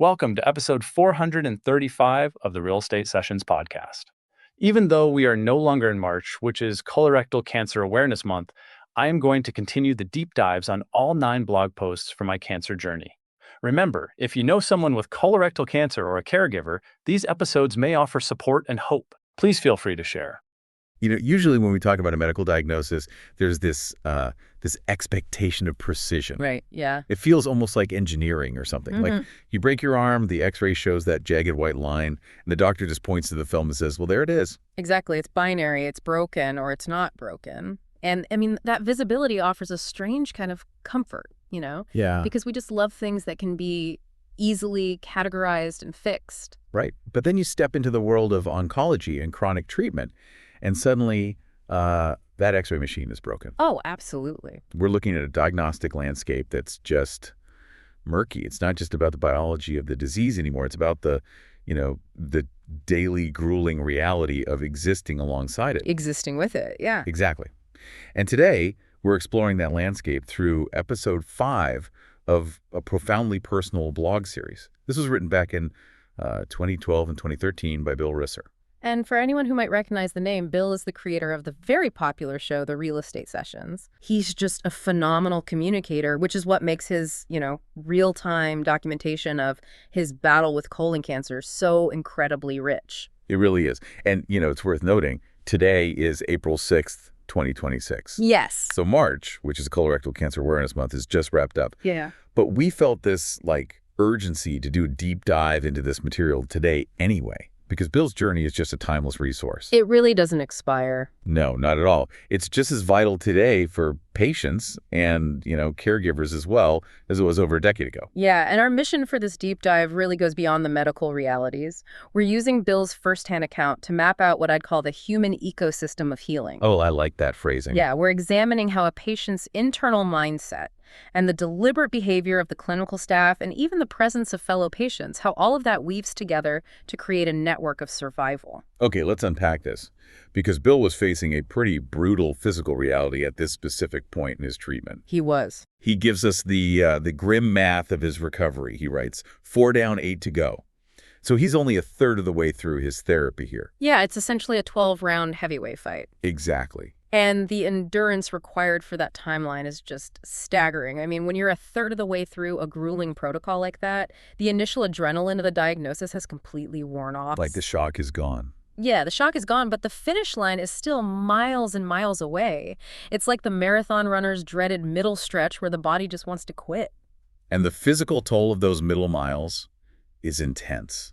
Welcome to episode 435 of the Real Estate Sessions podcast. Even though we are no longer in March, which is Colorectal Cancer Awareness Month, I am going to continue the deep dives on all 9 blog posts for my cancer journey. Remember, if you know someone with colorectal cancer or a caregiver, these episodes may offer support and hope. Please feel free to share. Usually when we talk about a medical diagnosis, there's this expectation of precision. Right, yeah. It feels almost like engineering or something. Like you break your arm, the x-ray shows that jagged white line, and the doctor just points to the film and says, well, there it is. Exactly. It's binary. It's broken or it's not broken. And I mean, that visibility offers a strange kind of comfort, Yeah. because we just love things that can be easily categorized and fixed. Right. But then you step into the world of oncology and chronic treatment, and suddenly that x-ray machine is broken. Oh, absolutely. We're looking at a diagnostic landscape that's just murky. It's not just about the biology of the disease anymore. It's about the daily grueling reality of existing alongside it. Existing with it, yeah. Exactly. And today, we're exploring that landscape through episode 5 of a profoundly personal blog series. This was written back in 2012 and 2013 by Bill Risser. And for anyone who might recognize the name, Bill is the creator of the very popular show, The Real Estate Sessions. He's just a phenomenal communicator, which is what makes his, real-time documentation of his battle with colon cancer so incredibly rich. It really is. And, it's worth noting, today is April 6th, 2026. Yes. So March, which is Colorectal Cancer Awareness Month, is just wrapped up. Yeah. But we felt this, urgency to do a deep dive into this material today anyway. Because Bill's journey is just a timeless resource. It really doesn't expire. No, not at all. It's just as vital today for patients and, caregivers as well as it was over a decade ago. Yeah, and our mission for this deep dive really goes beyond the medical realities. We're using Bill's firsthand account to map out what I'd call the human ecosystem of healing. Oh, I like that phrasing. Yeah, we're examining how a patient's internal mindset and the deliberate behavior of the clinical staff and even the presence of fellow patients, how all of that weaves together to create a network of survival. Okay, let's unpack this. Because Bill was facing a pretty brutal physical reality at this specific point in his treatment. He was. He gives us the grim math of his recovery. He writes, 4 down, 8 to go. So he's only a third of the way through his therapy here. Yeah, it's essentially a 12-round heavyweight fight. Exactly. And the endurance required for that timeline is just staggering. I mean, when you're a third of the way through a grueling protocol like that, the initial adrenaline of the diagnosis has completely worn off. Like the shock is gone. Yeah, the shock is gone, but the finish line is still miles and miles away. It's like the marathon runner's dreaded middle stretch where the body just wants to quit. And the physical toll of those middle miles is intense.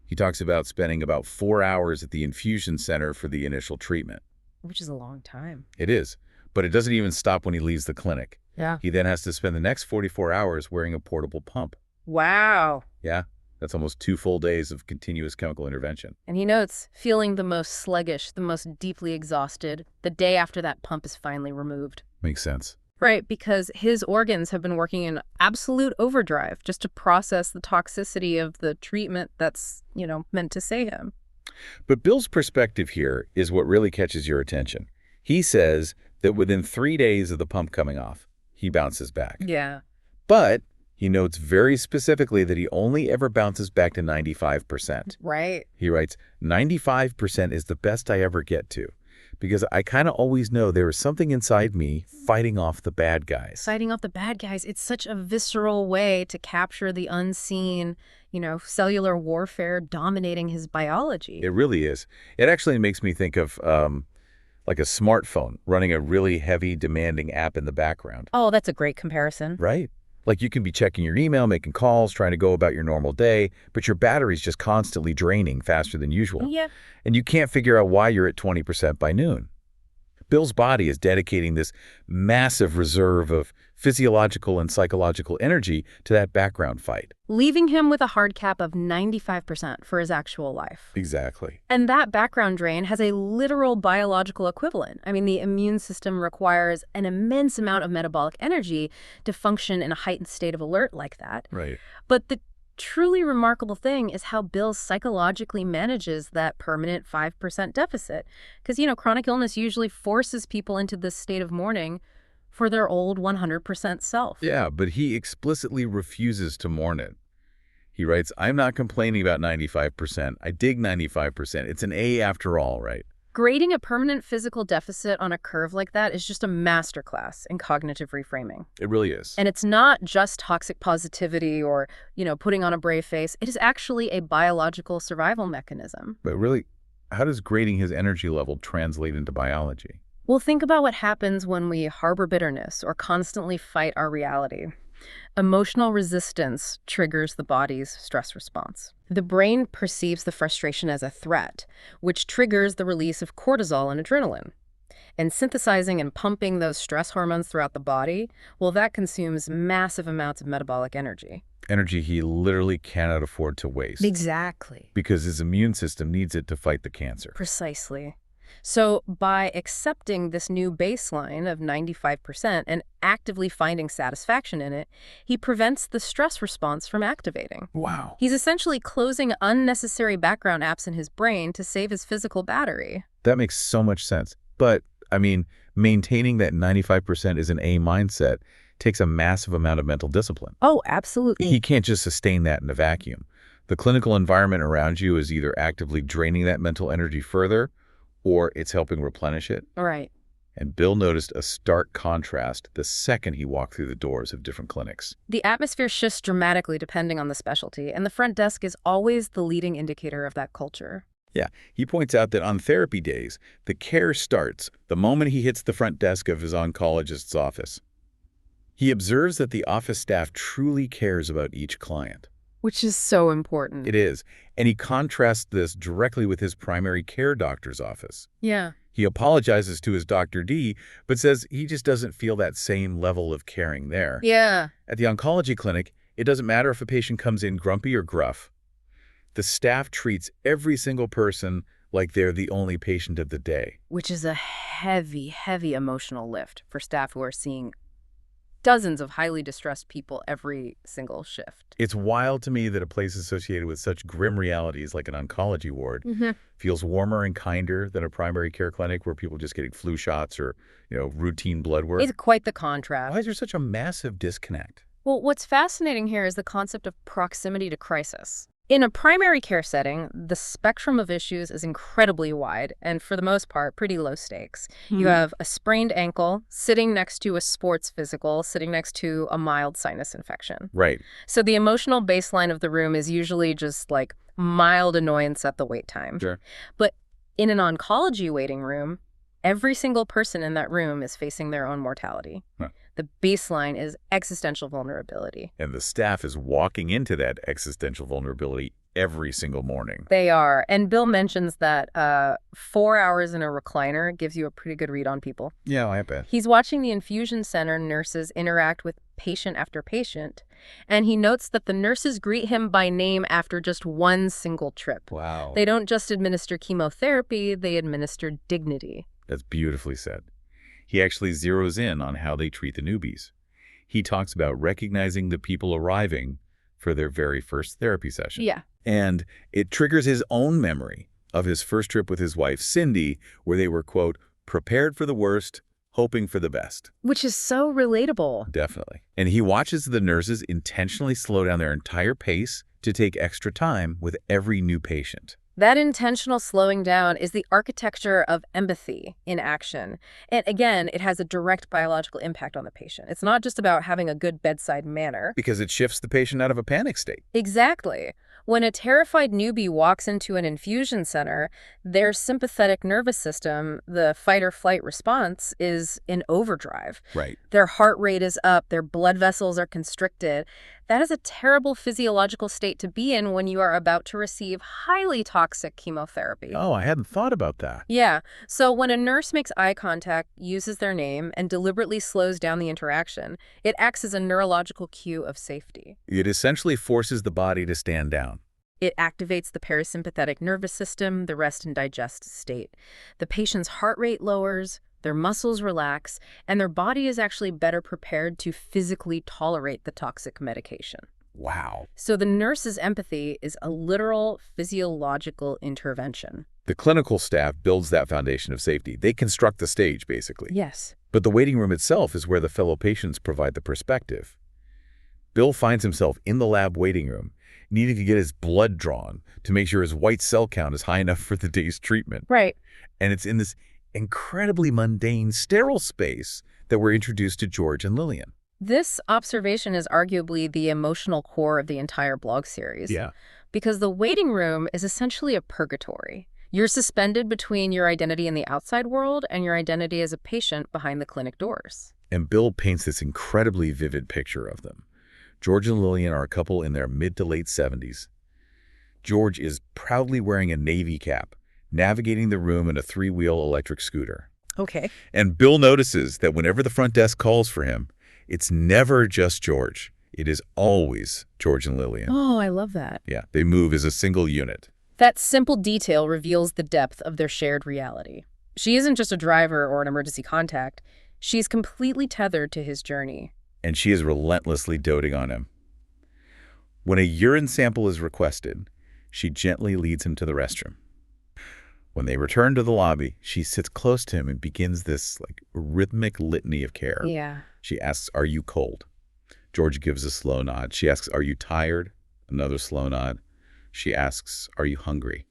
He talks about spending about 4 hours at the infusion center for the initial treatment. Which is a long time. It is, but it doesn't even stop when he leaves the clinic. Yeah. He then has to spend the next 44 hours wearing a portable pump. Wow. Yeah, that's almost 2 full days of continuous chemical intervention. And he notes feeling the most sluggish, the most deeply exhausted, the day after that pump is finally removed. Makes sense. Right, because his organs have been working in absolute overdrive just to process the toxicity of the treatment that's, meant to save him. But Bill's perspective here is what really catches your attention. He says that within 3 days of the pump coming off, he bounces back. Yeah. But he notes very specifically that he only ever bounces back to 95%. Right. He writes, 95% is the best I ever get to, because I kind of always know there is something inside me fighting off the bad guys. Fighting off the bad guys. It's such a visceral way to capture the unseen, cellular warfare dominating his biology. It really is. It actually makes me think of like a smartphone running a really heavy, demanding app in the background. Oh, that's a great comparison. Right. Like you can be checking your email, making calls, trying to go about your normal day, but your battery's just constantly draining faster than usual. Yeah. And you can't figure out why you're at 20% by noon. Bill's body is dedicating this massive reserve of physiological and psychological energy to that background fight. Leaving him with a hard cap of 95% for his actual life. Exactly. And that background drain has a literal biological equivalent. I mean, the immune system requires an immense amount of metabolic energy to function in a heightened state of alert like that. Right. But the truly remarkable thing is how Bill psychologically manages that permanent 5% deficit. Because, chronic illness usually forces people into this state of mourning for their old 100% self. Yeah, but he explicitly refuses to mourn it. He writes, I'm not complaining about 95%. I dig 95%. It's an A after all, right? Grading a permanent physical deficit on a curve like that is just a masterclass in cognitive reframing. It really is. And it's not just toxic positivity or, putting on a brave face. It is actually a biological survival mechanism. But really, how does grading his energy level translate into biology? Well, think about what happens when we harbor bitterness or constantly fight our reality. Emotional resistance triggers the body's stress response. The brain perceives the frustration as a threat, which triggers the release of cortisol and adrenaline. And synthesizing and pumping those stress hormones throughout the body, well, that consumes massive amounts of metabolic energy. Energy he literally cannot afford to waste. Exactly. Because his immune system needs it to fight the cancer. Precisely. So by accepting this new baseline of 95% and actively finding satisfaction in it, he prevents the stress response from activating. Wow. He's essentially closing unnecessary background apps in his brain to save his physical battery. That makes so much sense. But, maintaining that 95% is an A mindset takes a massive amount of mental discipline. Oh, absolutely. He can't just sustain that in a vacuum. The clinical environment around you is either actively draining that mental energy further, or it's helping replenish it. Right. And Bill noticed a stark contrast the second he walked through the doors of different clinics. The atmosphere shifts dramatically depending on the specialty, and the front desk is always the leading indicator of that culture. Yeah, he points out that on therapy days, the care starts the moment he hits the front desk of his oncologist's office. He observes that the office staff truly cares about each client. Which is so important. It is. And he contrasts this directly with his primary care doctor's office. Yeah. He apologizes to his Dr. D, but says he just doesn't feel that same level of caring there. Yeah. At the oncology clinic, it doesn't matter if a patient comes in grumpy or gruff. The staff treats every single person like they're the only patient of the day. Which is a heavy, heavy emotional lift for staff who are seeing dozens of highly distressed people every single shift. It's wild to me that a place associated with such grim realities like an oncology ward feels warmer and kinder than a primary care clinic where people are just getting flu shots or, routine blood work. It's quite the contrast. Why is there such a massive disconnect? Well, what's fascinating here is the concept of proximity to crisis. In a primary care setting, the spectrum of issues is incredibly wide and, for the most part, pretty low stakes. You have a sprained ankle sitting next to a sports physical, sitting next to a mild sinus infection. Right. So the emotional baseline of the room is usually just like mild annoyance at the wait time. Sure. But in an oncology waiting room, every single person in that room is facing their own mortality. Huh. The baseline is existential vulnerability. And the staff is walking into that existential vulnerability every single morning. They are. And Bill mentions that 4 hours in a recliner gives you a pretty good read on people. Yeah, I bet. He's watching the infusion center nurses interact with patient after patient, and he notes that the nurses greet him by name after just one single trip. Wow. They don't just administer chemotherapy, they administer dignity. That's beautifully said. He actually zeroes in on how they treat the newbies. He talks about recognizing the people arriving for their very first therapy session. Yeah. And it triggers his own memory of his first trip with his wife, Cindy, where they were, quote, prepared for the worst, hoping for the best. Which is so relatable. Definitely. And he watches the nurses intentionally slow down their entire pace to take extra time with every new patient. That intentional slowing down is the architecture of empathy in action. And again, it has a direct biological impact on the patient. It's not just about having a good bedside manner. Because it shifts the patient out of a panic state. Exactly. When a terrified newbie walks into an infusion center, their sympathetic nervous system, the fight or flight response, is in overdrive. Right. Their heart rate is up, their blood vessels are constricted. That is a terrible physiological state to be in when you are about to receive highly toxic chemotherapy. Oh, I hadn't thought about that. Yeah. So when a nurse makes eye contact, uses their name, and deliberately slows down the interaction, it acts as a neurological cue of safety. It essentially forces the body to stand down. It activates the parasympathetic nervous system, the rest and digest state. The patient's heart rate lowers, their muscles relax, and their body is actually better prepared to physically tolerate the toxic medication. Wow. So the nurse's empathy is a literal physiological intervention. The clinical staff builds that foundation of safety. They construct the stage, basically. Yes. But the waiting room itself is where the fellow patients provide the perspective. Bill finds himself in the lab waiting room, needing to get his blood drawn to make sure his white cell count is high enough for the day's treatment. Right. And it's in this incredibly mundane, sterile space that we're introduced to George and Lillian. This observation is arguably the emotional core of the entire blog series. Yeah. Because the waiting room is essentially a purgatory. You're suspended between your identity in the outside world and your identity as a patient behind the clinic doors. And Bill paints this incredibly vivid picture of them. George and Lillian are a couple in their mid to late 70s. George is proudly wearing a Navy cap, navigating the room in a 3-wheel electric scooter. Okay. And Bill notices that whenever the front desk calls for him, it's never just George. It is always George and Lillian. Oh, I love that. Yeah, they move as a single unit. That simple detail reveals the depth of their shared reality. She isn't just a driver or an emergency contact. She's completely tethered to his journey. And she is relentlessly doting on him. When a urine sample is requested, she gently leads him to the restroom. When they return to the lobby, she sits close to him and begins this rhythmic litany of care. Yeah. She asks, "Are you cold?" George gives a slow nod. She asks, "Are you tired?" Another slow nod. She asks, "Are you hungry?"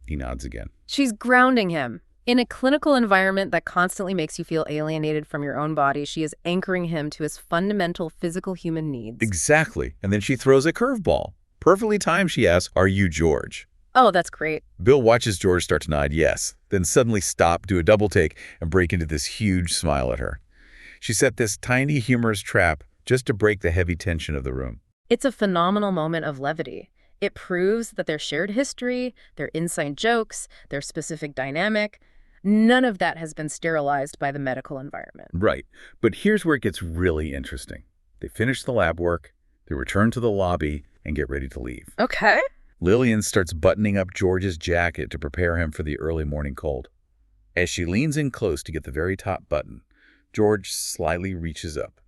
He nods again. She's grounding him. In a clinical environment that constantly makes you feel alienated from your own body, she is anchoring him to his fundamental physical human needs. Exactly. And then she throws a curveball. Perfectly timed, she asks, "Are you George?" Oh, that's great. Bill watches George start to nod yes, then suddenly stop, do a double take, and break into this huge smile at her. She set this tiny humorous trap just to break the heavy tension of the room. It's a phenomenal moment of levity. It proves that their shared history, their inside jokes, their specific dynamic, none of that has been sterilized by the medical environment. Right. But here's where it gets really interesting. They finish the lab work, they return to the lobby, and get ready to leave. Okay. Lillian starts buttoning up George's jacket to prepare him for the early morning cold. As she leans in close to get the very top button, George slyly reaches up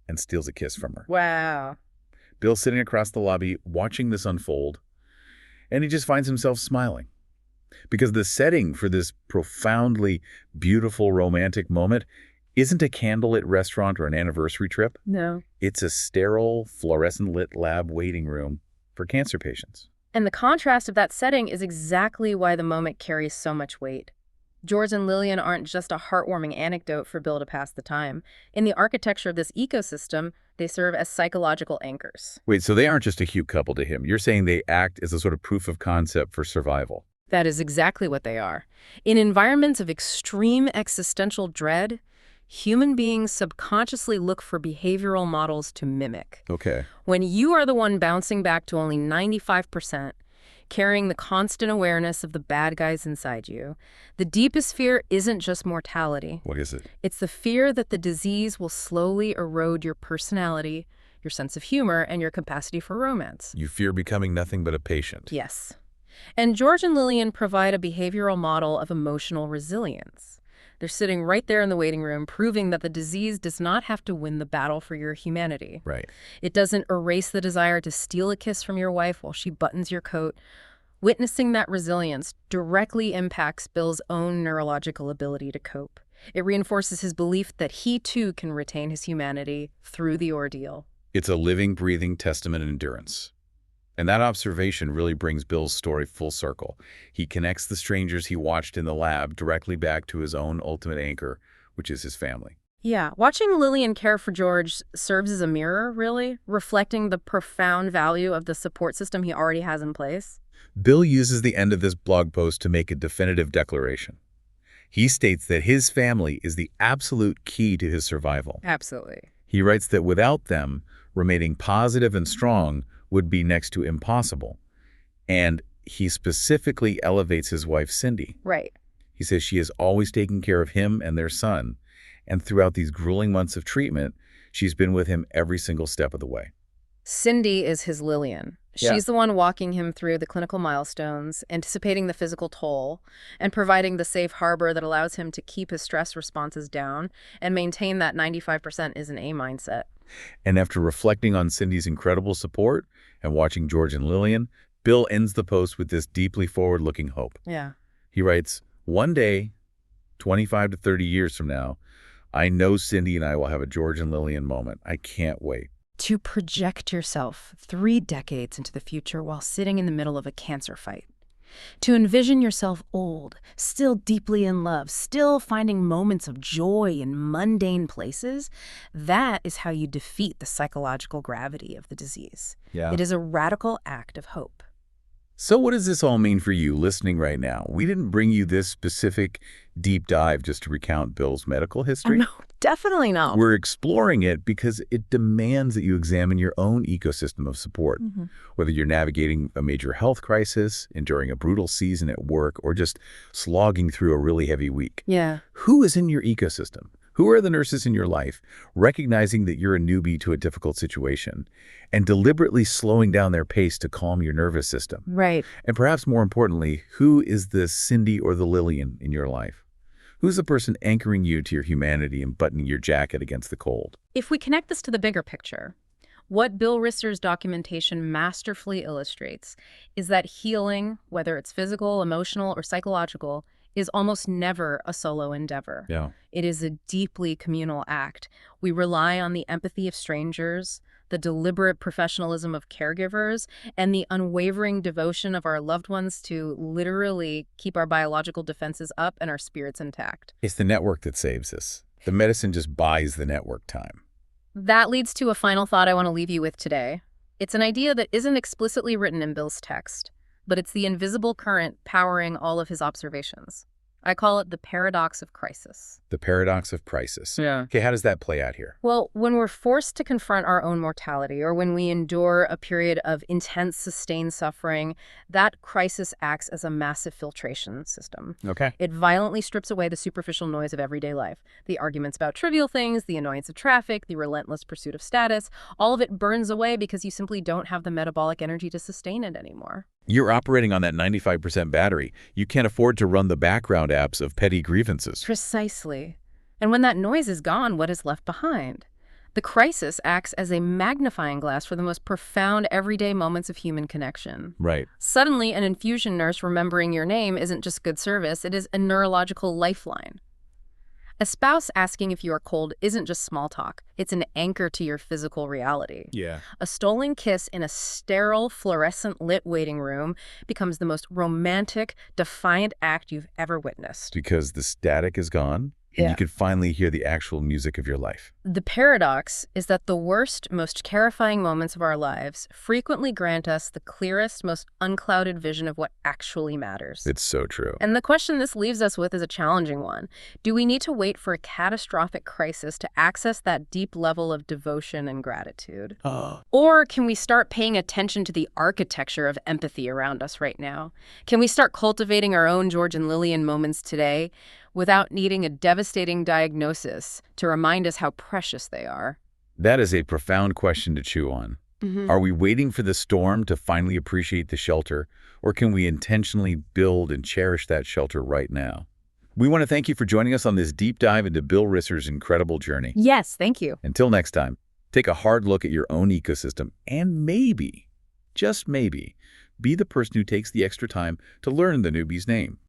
and steals a kiss from her. Wow. Bill's sitting across the lobby watching this unfold, and he just finds himself smiling. Because the setting for this profoundly beautiful romantic moment isn't a candlelit restaurant or an anniversary trip. No. It's a sterile, fluorescent-lit lab waiting room for cancer patients. And the contrast of that setting is exactly why the moment carries so much weight. George and Lillian aren't just a heartwarming anecdote for Bill to pass the time. In the architecture of this ecosystem, they serve as psychological anchors. Wait, so they aren't just a cute couple to him. You're saying they act as a sort of proof of concept for survival. That is exactly what they are. In environments of extreme existential dread, human beings subconsciously look for behavioral models to mimic. Okay. When you are the one bouncing back to only 95%, carrying the constant awareness of the bad guys inside you, the deepest fear isn't just mortality. What is it? It's the fear that the disease will slowly erode your personality, your sense of humor, and your capacity for romance. You fear becoming nothing but a patient. Yes. And George and Lillian provide a behavioral model of emotional resilience. They're sitting right there in the waiting room, proving that the disease does not have to win the battle for your humanity. Right. It doesn't erase the desire to steal a kiss from your wife while she buttons your coat. Witnessing that resilience directly impacts Bill's own neurological ability to cope. It reinforces his belief that he too can retain his humanity through the ordeal. It's a living, breathing testament of endurance. And that observation really brings Bill's story full circle. He connects the strangers he watched in the lab directly back to his own ultimate anchor, which is his family. Yeah, watching Lillian care for George serves as a mirror, really, reflecting the profound value of the support system he already has in place. Bill uses the end of this blog post to make a definitive declaration. He states that his family is the absolute key to his survival. Absolutely. He writes that without them, remaining positive and strong would be next to impossible. And he specifically elevates his wife, Cindy. Right. He says she is always taking care of him and their son. And throughout these grueling months of treatment, she's been with him every single step of the way. Cindy is his Lillian. Yeah. She's the one walking him through the clinical milestones, anticipating the physical toll, and providing the safe harbor that allows him to keep his stress responses down and maintain that 95% is an A mindset. And after reflecting on Cindy's incredible support and watching George and Lillian, Bill ends the post with this deeply forward-looking hope. Yeah. He writes, "One day, 25 to 30 years from now, I know Cindy and I will have a George and Lillian moment. I can't wait." To project yourself 3 decades into the future while sitting in the middle of a cancer fight. To envision yourself old, still deeply in love, still finding moments of joy in mundane places, that is how you defeat the psychological gravity of the disease. Yeah. It is a radical act of hope. So what does this all mean for you listening right now? We didn't bring you this specific deep dive just to recount Bill's medical history. No, definitely not. We're exploring it because it demands that you examine your own ecosystem of support, whether you're navigating a major health crisis, enduring a brutal season at work, or just slogging through a really heavy week. Yeah. Who is in your ecosystem? Who are the nurses in your life, recognizing that you're a newbie to a difficult situation and deliberately slowing down their pace to calm your nervous system? Right. And perhaps more importantly, who is the Cindy or the Lillian in your life? Who's the person anchoring you to your humanity and buttoning your jacket against the cold? If we connect this to the bigger picture, what Bill Risser's documentation masterfully illustrates is that healing, whether it's physical, emotional, or psychological, is almost never a solo endeavor. Yeah. It is a deeply communal act. We rely on the empathy of strangers, the deliberate professionalism of caregivers, and the unwavering devotion of our loved ones to literally keep our biological defenses up and our spirits intact. It's the network that saves us. The medicine just buys the network time. That leads to a final thought I want to leave you with today. It's an idea that isn't explicitly written in Bill's text, but it's the invisible current powering all of his observations. I call it the paradox of crisis. The paradox of crisis. Yeah. Okay, how does that play out here? Well, when we're forced to confront our own mortality, or when we endure a period of intense, sustained suffering, that crisis acts as a massive filtration system. Okay. It violently strips away the superficial noise of everyday life. The arguments about trivial things, the annoyance of traffic, the relentless pursuit of status, all of it burns away because you simply don't have the metabolic energy to sustain it anymore. You're operating on that 95% battery. You can't afford to run the background apps of petty grievances. Precisely. And when that noise is gone, what is left behind? The crisis acts as a magnifying glass for the most profound everyday moments of human connection. Right. Suddenly, an infusion nurse remembering your name isn't just good service, it is a neurological lifeline. A spouse asking if you are cold isn't just small talk. It's an anchor to your physical reality. Yeah. A stolen kiss in a sterile, fluorescent-lit waiting room becomes the most romantic, defiant act you've ever witnessed. Because the static is gone, and you can finally hear the actual music of your life. The paradox is that the worst, most terrifying moments of our lives frequently grant us the clearest, most unclouded vision of what actually matters. It's so true. And the question this leaves us with is a challenging one. Do we need to wait for a catastrophic crisis to access that deep level of devotion and gratitude? Or can we start paying attention to the architecture of empathy around us right now? Can we start cultivating our own George and Lillian moments today without needing a devastating diagnosis to remind us how precious they are? That is a profound question to chew on. Are we waiting for the storm to finally appreciate the shelter, or can we intentionally build and cherish that shelter right now? We want to thank you for joining us on this deep dive into Bill Risser's incredible journey. Yes, thank you. Until next time, take a hard look at your own ecosystem and maybe, just maybe, be the person who takes the extra time to learn the newbie's name.